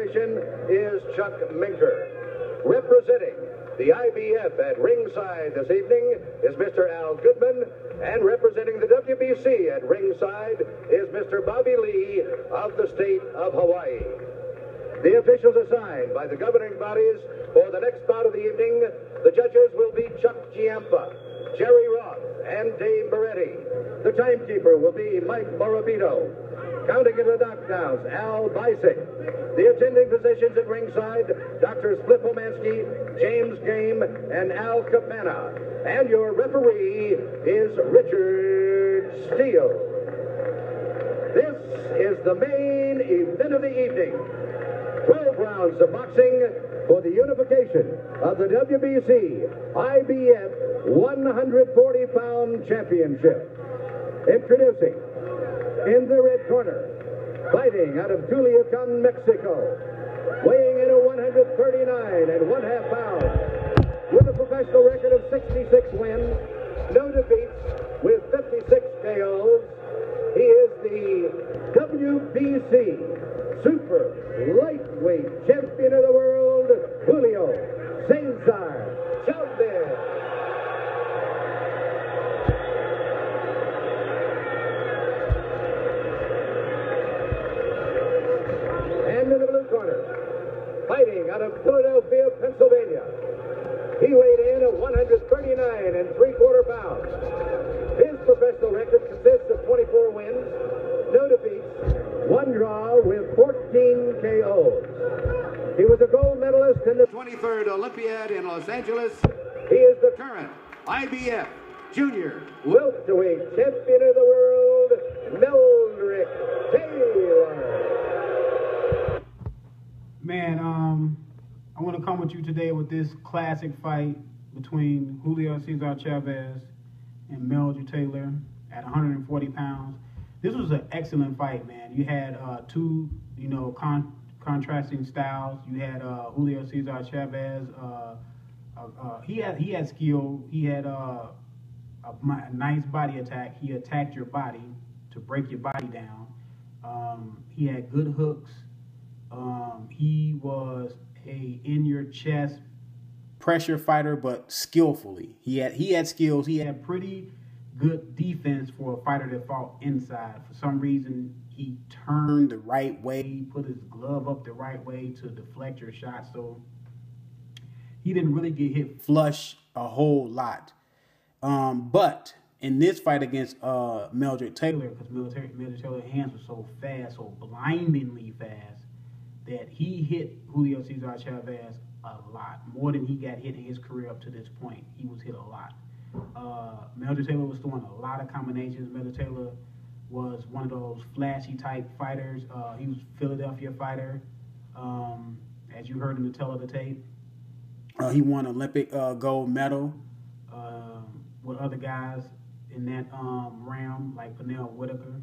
station is Chuck Minker. Representing the IBF at ringside this evening is Mr. Al Goodman, and representing the WBC at ringside is Mr. Bobby Lee of the state of Hawaii. The officials assigned by the governing bodies for the next bout of the evening, the judges will be Chuck Giampa, Jerry Roth, and Dave Moretti. The timekeeper will be Mike Morabito. Counting in the knockdowns, Al Bisick. The attending physicians at ringside, Drs. Flip Omansky, James Game, and Al Capana. And your referee is Richard Steele. This is the main event of the evening. 12 rounds of boxing for the unification of the WBC IBF 140-pound championship. Introducing, in the red corner, fighting out of Culiacan, Mexico, weighing in at 139.5 pounds, with a professional record of 66 wins, no defeats, with 56 KOs. He is the WBC Super Lightweight Champion of the World, Julio Cesar Chavez. And in the blue corner, fighting out of Philadelphia, Pennsylvania, he weighed in at 139.75 pounds. His professional record consists of 24 wins, no defeats, 1 draw with 14 KOs. He was a gold medalist in the 23rd Olympiad in Los Angeles. He is the current IBF Junior Welterweight Champion of the World, Meldrick Taylor. Man, I want to come with you today with this classic fight between Julio Cesar Chavez and Meldrick Taylor at 140 pounds. This was an excellent fight, man. You had two, contrasting styles. You had Julio Cesar Chavez. He had skill. He had a nice body attack. He attacked your body to break your body down. He had good hooks. He was a in-your-chest pressure fighter, but skillfully. He had skills. He had pretty good defense for a fighter that fought inside. For some reason, he turned the right way, put his glove up the right way to deflect your shot, so he didn't really get hit flush a whole lot. But in this fight against Meldrick Taylor, because Meldrick Taylor's hands were so fast, so blindingly fast, that he hit Julio Cesar Chavez a lot, more than he got hit in his career up to this point. He was hit a lot. Meldrick Taylor was throwing a lot of combinations. Meldrick Taylor was one of those flashy type fighters. He was a Philadelphia fighter, as you heard in the tail of the tape. He won Olympic gold medal with other guys in that realm, like Pernell Whitaker.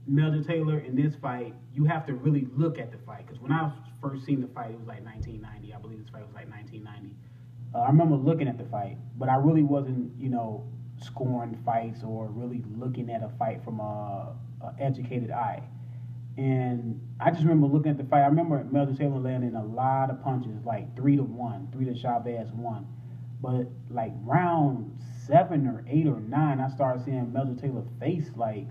Meldrick Taylor in this fight, you have to really look at the fight, because when I first seen the fight, it was like 1990. I believe this fight was like 1990. I remember looking at the fight, but I really wasn't, scoring fights or really looking at a fight from a educated eye. And I just remember looking at the fight. I remember Meldrick Taylor landing a lot of punches, like 3-1, 3 to Chavez 1. But like round 7 or 8 or 9, I started seeing Meldrick Taylor's face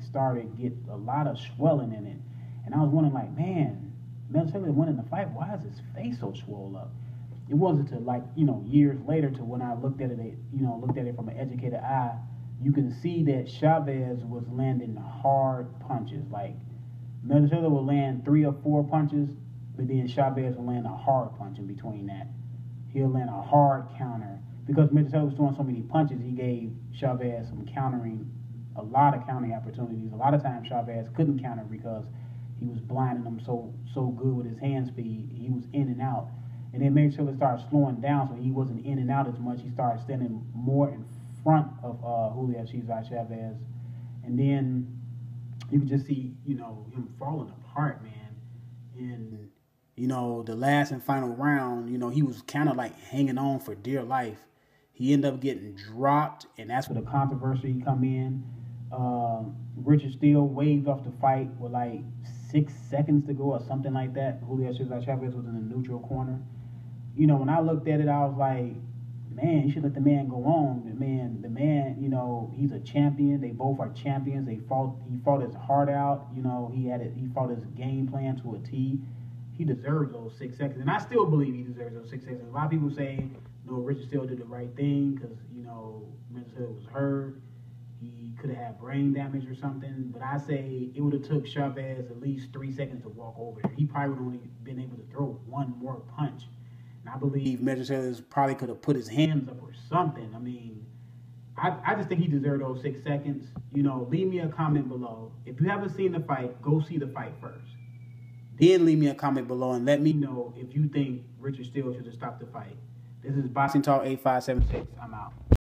started to get a lot of swelling in it. And I was wondering, man, Meldrick Taylor winning the fight, why is his face so swollen up? It wasn't until years later to when I looked at it, from an educated eye, you can see that Chavez was landing hard punches. Like Meldrick Taylor would land 3 or 4 punches, but then Chavez would land a hard punch in between that. He'll land a hard counter. Because Meldrick Taylor was throwing so many punches, he gave Chavez a lot of countering opportunities. A lot of times Chavez couldn't counter because he was blinding him so good with his hand speed. He was in and out. And then Meldrick Taylor started slowing down, so he wasn't in and out as much. He started standing more in front of Julio Cesar Chavez. And then you could just see, him falling apart, man. And, the last and final round, he was kind of hanging on for dear life. He ended up getting dropped, and that's where the controversy come in. Richard Steele waved off the fight with 6 seconds to go or something like that. Julio Cesar Chavez was in the neutral corner. You know, when I looked at it, I was like, man, you should let the man go on. The man, you know, he's a champion. They both are champions. He fought his heart out. You know, he fought his game plan to a T. He deserves those 6 seconds, and I still believe he deserves those 6 seconds. A lot of people say, no, Richard still did the right thing because, you know, Richard Hill was hurt. He could have had brain damage or something. But I say it would have took Chavez at least 3 seconds to walk over there. He probably would have only been able to throw one more punch. And I believe Cesar probably could have put his hands up or something. I mean, I just think he deserved those 6 seconds. You know, leave me a comment below. If you haven't seen the fight, go see the fight first. Then leave me a comment below and let me know if you think Richard Steele should have stopped the fight. This is Boxing Talk 8576. I'm out.